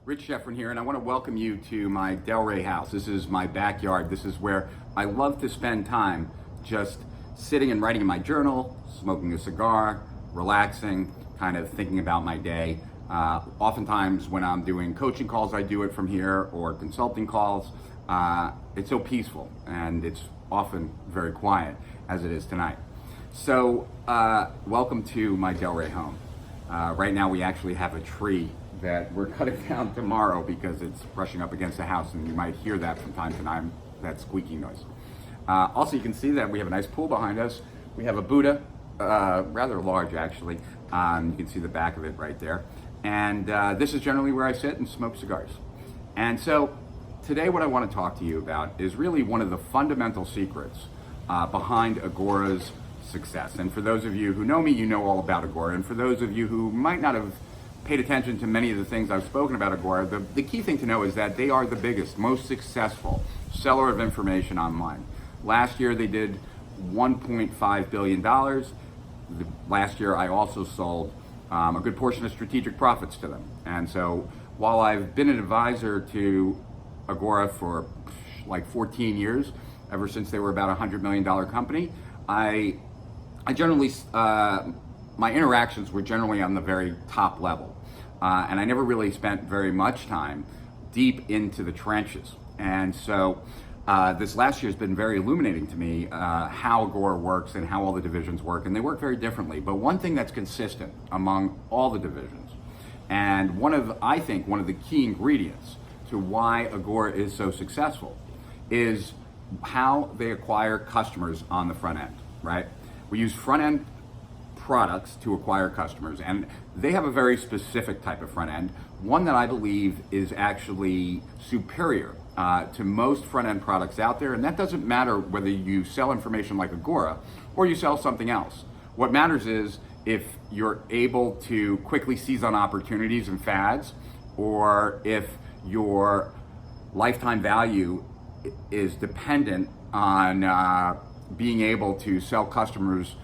Rich Schefren here, and I want to welcome you to my Delray house. This is my backyard. This is where I love to spend time just sitting and writing in my journal, smoking a cigar, relaxing, kind of thinking about my day. Oftentimes when I'm doing coaching calls, I do it from here, or consulting calls. It's so peaceful, and it's often very quiet, as it is tonight. So, welcome to my Delray home. Right now we actually have a tree that we're cutting down tomorrow because it's brushing up against the house, and you might hear that from time to time, that squeaking noise. Also, you can see that we have a nice pool behind us. We have a Buddha, rather large actually. You can see the back of it right there. And this is generally where I sit and smoke cigars. And so today what I want to talk to you about is really one of the fundamental secrets behind Agora's success. And for those of you who know me, you know all about Agora. And for those of you who might not have paid attention to many of the things I've spoken about Agora, the key thing to know is that they are the biggest, most successful seller of information online. Last year they did $1.5 billion. Last year I also sold a good portion of strategic profits to them. And so while I've been an advisor to Agora for like 14 years, ever since they were about a $100 million company, I generally, my interactions were generally on the very top level. And I never really spent very much time deep into the trenches. And so this last year has been very illuminating to me how Agora works and how all the divisions work. And they work very differently. But one thing that's consistent among all the divisions, and I think one of the key ingredients to why Agora is so successful, is how they acquire customers on the front end, right? We use front end products to acquire customers, and they have a very specific type of front end, one that I believe is actually superior to most front end products out there. And that doesn't matter whether you sell information like Agora or you sell something else. What matters is if you're able to quickly seize on opportunities and fads, or if your lifetime value is dependent on being able to sell customers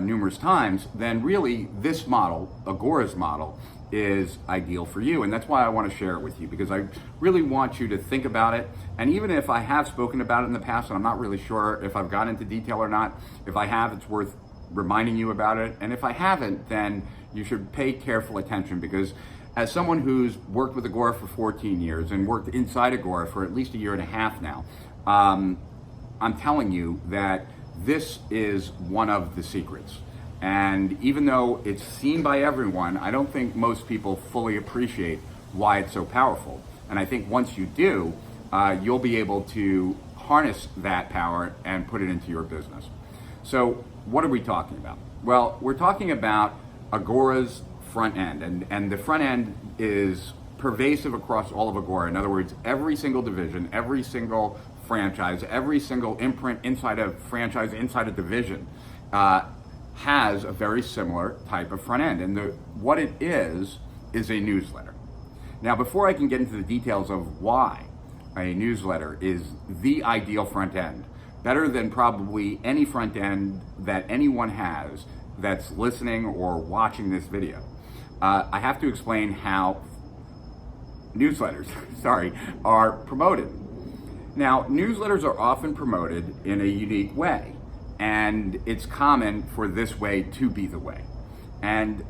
numerous times, then really this model, Agora's model, is ideal for you. And that's why I want to share it with you, because I really want you to think about it. And even if I have spoken about it in the past, and I'm not really sure if I've gone into detail or not, if I have, it's worth reminding you about it. And if I haven't, then you should pay careful attention, because as someone who's worked with Agora for 14 years and worked inside Agora for at least a year and a half now, I'm telling you that this is one of the secrets. And even though it's seen by everyone, I don't think most people fully appreciate why it's so powerful. And I think once you do, you'll be able to harness that power and put it into your business. So what are we talking about? Well, we're talking about Agora's front end. And the front end is pervasive across all of Agora. In other words, every single division, every single franchise, every single imprint inside a franchise, inside a division, has a very similar type of front end. And what it is a newsletter. Now, before I can get into the details of why a newsletter is the ideal front end, better than probably any front end that anyone has that's listening or watching this video, I have to explain how newsletters, are promoted. Now, newsletters are often promoted in a unique way, and it's common for this way to be the way. And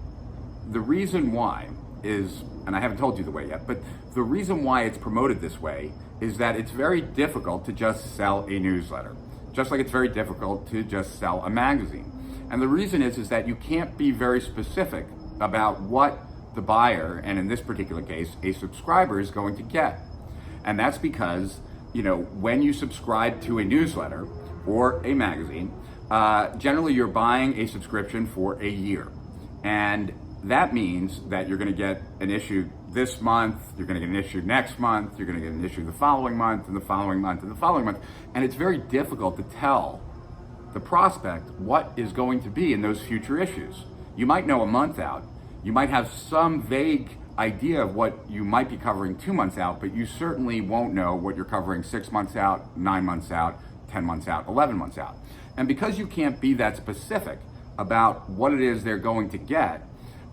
the reason why is, and I haven't told you the way yet, but the reason why it's promoted this way is that it's very difficult to just sell a newsletter, just like it's very difficult to just sell a magazine. And the reason is that you can't be very specific about what the buyer, and in this particular case, a subscriber, is going to get. And that's because, when you subscribe to a newsletter or a magazine, generally you're buying a subscription for a year. And that means that you're going to get an issue this month, you're going to get an issue next month, you're going to get an issue the following month, and the following month, and the following month. And it's very difficult to tell the prospect what is going to be in those future issues. You might know a month out, you might have some vague idea of what you might be covering 2 months out, but you certainly won't know what you're covering 6 months out, 9 months out, 10 months out, 11 months out. And because you can't be that specific about what it is they're going to get,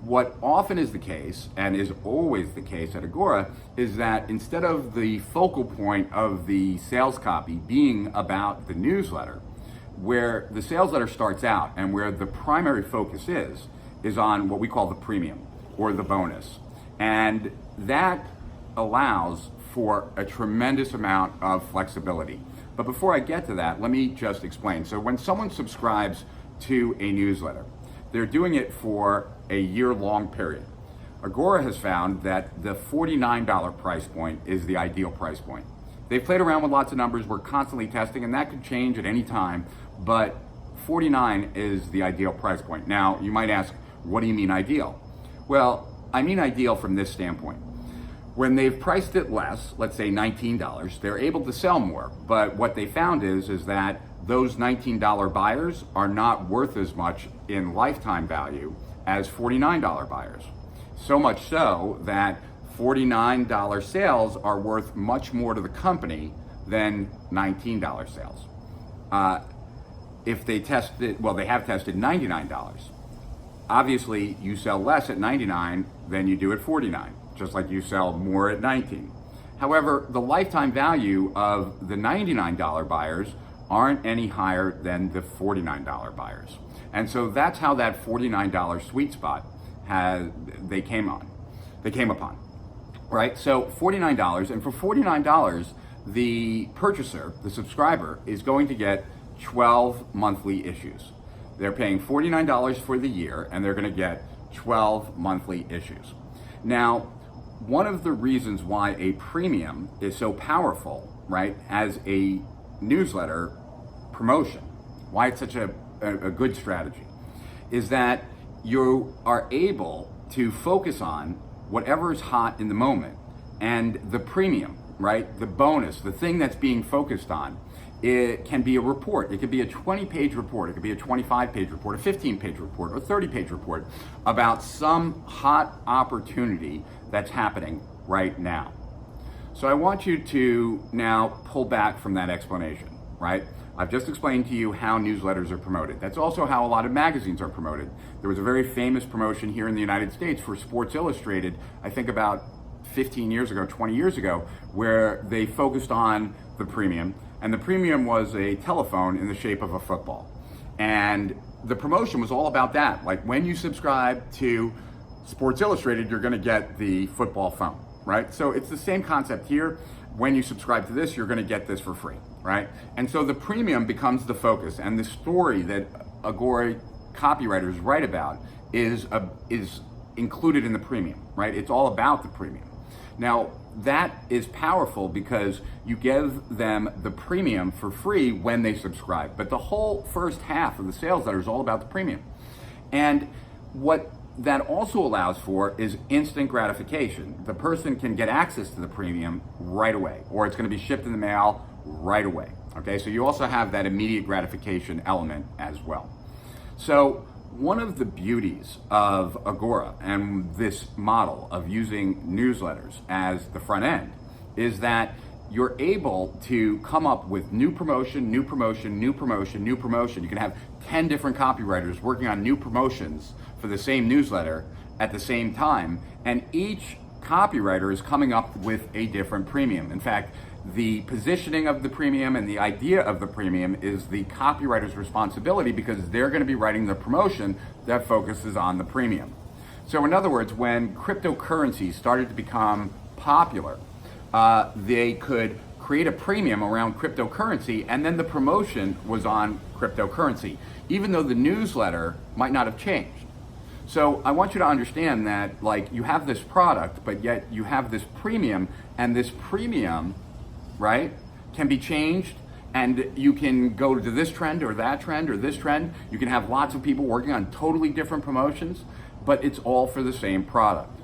What often is the case, and is always the case at Agora, is that instead of the focal point of the sales copy being about the newsletter, where the sales letter starts out and where the primary focus is on what we call the premium or the bonus. And that allows for a tremendous amount of flexibility. But before I get to that, let me just explain. So when someone subscribes to a newsletter, they're doing it for a year-long period. Agora has found that the $49 price point is the ideal price point. They've played around with lots of numbers. We're constantly testing, and that could change at any time, but 49 is the ideal price point. Now, you might ask, what do you mean ideal? Well, I mean ideal from this standpoint. When they've priced it less, let's say $19, they're able to sell more. But what they found is that those $19 buyers are not worth as much in lifetime value as $49 buyers. So much so that $49 sales are worth much more to the company than $19 sales. If they tested, well, they have tested $99. Obviously, you sell less at $99 than you do at $49, just like you sell more at $19. However, the lifetime value of the $99 buyers aren't any higher than the $49 buyers. And so that's how that $49 sweet spot they came upon, right? So $49, and for $49, the purchaser, the subscriber, is going to get 12 monthly issues. They're paying $49 for the year, and they're going to get 12 monthly issues. Now, one of the reasons why a premium is so powerful, right, as a newsletter promotion, why it's such a good strategy, is that you are able to focus on whatever is hot in the moment, and the premium, right, the bonus, the thing that's being focused on, it can be a report. It could be a 20-page report. It could be a 25-page report, a 15-page report, or a 30-page report about some hot opportunity that's happening right now. So I want you to now pull back from that explanation, right? I've just explained to you how newsletters are promoted. That's also how a lot of magazines are promoted. There was a very famous promotion here in the United States for Sports Illustrated, I think about 15 years ago, 20 years ago, where they focused on the premium. And the premium was a telephone in the shape of a football. And the promotion was all about that. Like, when you subscribe to Sports Illustrated, you're gonna get the football phone, right? So it's the same concept here. When you subscribe to this, you're gonna get this for free, right? And so the premium becomes the focus, and the story that Agora copywriters write about is included in the premium, right? It's all about the premium. Now, that is powerful because you give them the premium for free when they subscribe. But the whole first half of the sales letter is all about the premium. And what that also allows for is instant gratification. The person can get access to the premium right away, or it's going to be shipped in the mail right away. Okay, so you also have that immediate gratification element as well. So one of the beauties of Agora and this model of using newsletters as the front end is that you're able to come up with new promotion, new promotion, new promotion, new promotion. You can have 10 different copywriters working on new promotions for the same newsletter at the same time, and each copywriter is coming up with a different premium. In fact, the positioning of the premium and the idea of the premium is the copywriter's responsibility, because they're going to be writing the promotion that focuses on the premium. So in other words, when cryptocurrencies started to become popular, they could create a premium around cryptocurrency, and then the promotion was on cryptocurrency, even though the newsletter might not have changed. So I want you to understand that, like, you have this product, but yet you have this premium, and this premium, right, can be changed, and you can go to this trend or that trend or this trend. You can have lots of people working on totally different promotions, but it's all for the same product.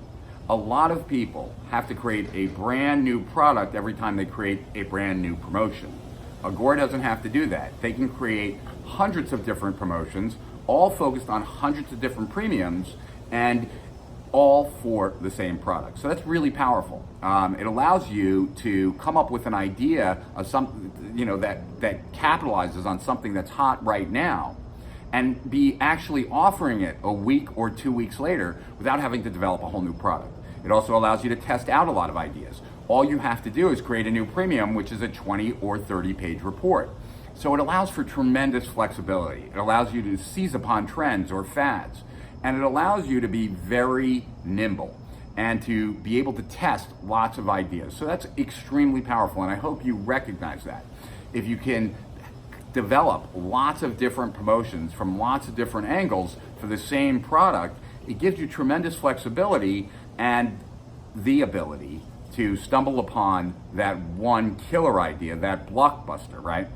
A lot of people have to create a brand new product every time they create a brand new promotion. Agora doesn't have to do that. They can create hundreds of different promotions, all focused on hundreds of different premiums, and all for the same product. So that's really powerful. It allows you to come up with an idea of something, that capitalizes on something that's hot right now, and be actually offering it a week or 2 weeks later without having to develop a whole new product. It also allows you to test out a lot of ideas. All you have to do is create a new premium, which is a 20 or 30 page report. So it allows for tremendous flexibility. It allows you to seize upon trends or fads, and it allows you to be very nimble and to be able to test lots of ideas. So that's extremely powerful, and I hope you recognize that. If you can develop lots of different promotions from lots of different angles for the same product, it gives you tremendous flexibility and the ability to stumble upon that one killer idea, that blockbuster, right?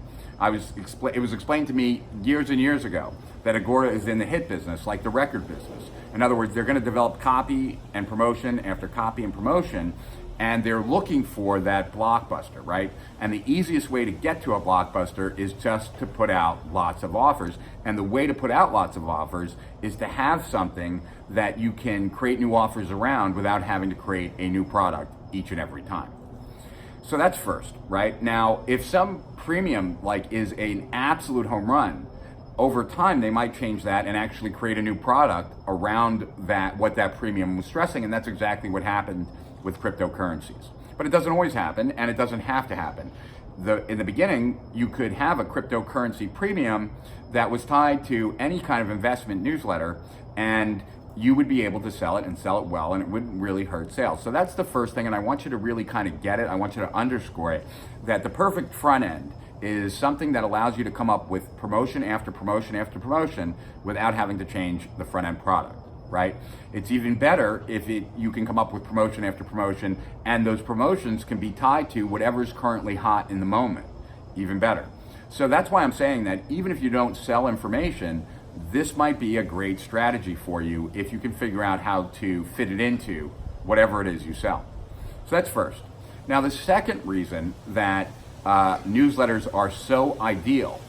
It was explained to me years and years ago that Agora is in the hit business, like the record business. In other words, they're going to develop copy and promotion after copy and promotion, and they're looking for that blockbuster, right? And the easiest way to get to a blockbuster is just to put out lots of offers. And the way to put out lots of offers is to have something that you can create new offers around without having to create a new product each and every time. So that's first, right? Now, if some premium is an absolute home run, over time they might change that and actually create a new product around that, what that premium was stressing, and that's exactly what happened with cryptocurrencies. But it doesn't always happen, and it doesn't have to happen. In the beginning, you could have a cryptocurrency premium that was tied to any kind of investment newsletter, and you would be able to sell it and sell it well, and it wouldn't really hurt sales. So that's the first thing, and I want you to really kind of get it. I want you to underscore it, that the perfect front end is something that allows you to come up with promotion after promotion after promotion without having to change the front end product, right? It's even better if you can come up with promotion after promotion, and those promotions can be tied to whatever's currently hot in the moment, even better. So that's why I'm saying that even if you don't sell information, this might be a great strategy for you if you can figure out how to fit it into whatever it is you sell. So that's first. Now, the second reason that newsletters are so ideal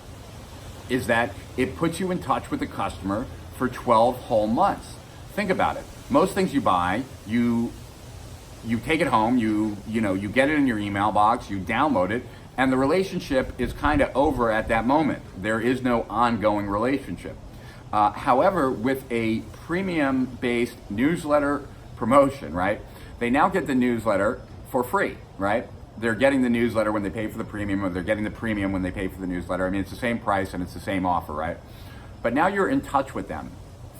is that it puts you in touch with the customer for 12 whole months. Think about it. Most things you buy, you take it home, you get it in your email box, you download it, and the relationship is kind of over at that moment. There is no ongoing relationship. However, with a premium-based newsletter promotion, right, they now get the newsletter for free, right? They're getting the newsletter when they pay for the premium, or they're getting the premium when they pay for the newsletter. I mean, it's the same price and it's the same offer, right? But now you're in touch with them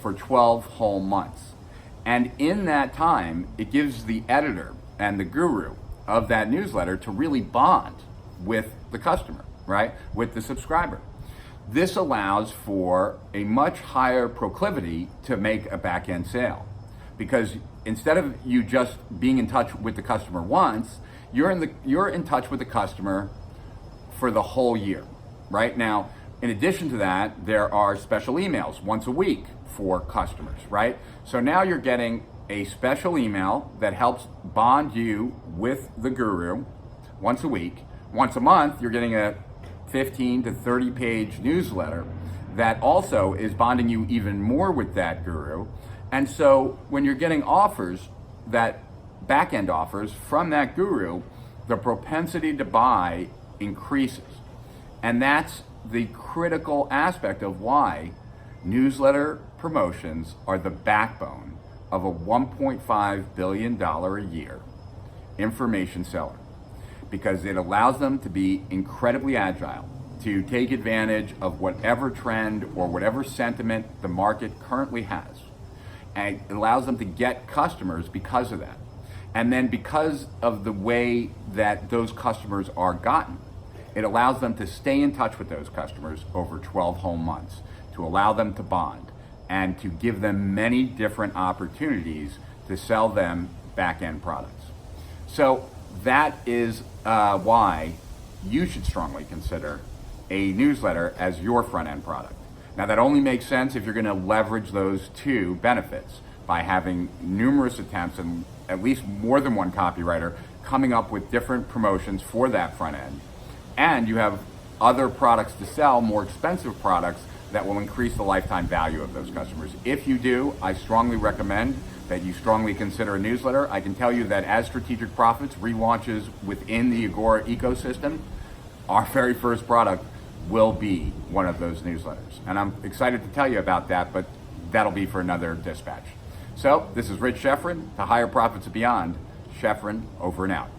for 12 whole months. And in that time, it gives the editor and the guru of that newsletter to really bond with the customer, right? With the subscriber. This allows for a much higher proclivity to make a back-end sale, because instead of you just being in touch with the customer once, you're in touch with the customer for the whole year. Right now, in addition to that, there are special emails once a week for customers, right? So now you're getting a special email that helps bond you with the guru once a week. Once a month, you're getting a 15 to 30 page newsletter that also is bonding you even more with that guru. And so when you're getting offers, that back-end offers from that guru, the propensity to buy increases. And that's the critical aspect of why newsletter promotions are the backbone of a $1.5 billion a year information seller, because it allows them to be incredibly agile, to take advantage of whatever trend or whatever sentiment the market currently has. And it allows them to get customers because of that. And then because of the way that those customers are gotten, it allows them to stay in touch with those customers over 12 whole months, to allow them to bond, and to give them many different opportunities to sell them back-end products. So that is why you should strongly consider a newsletter as your front-end product. Now, that only makes sense if you're going to leverage those two benefits by having numerous attempts and at least more than one copywriter coming up with different promotions for that front end. And you have other products to sell, more expensive products that will increase the lifetime value of those customers. If you do, I strongly recommend that you strongly consider a newsletter. I can tell you that as Strategic Profits relaunches within the Agora ecosystem, our very first product will be one of those newsletters. And I'm excited to tell you about that, but that'll be for another dispatch. So this is Rich Schefren, to Higher Profits and Beyond. Schefren, over and out.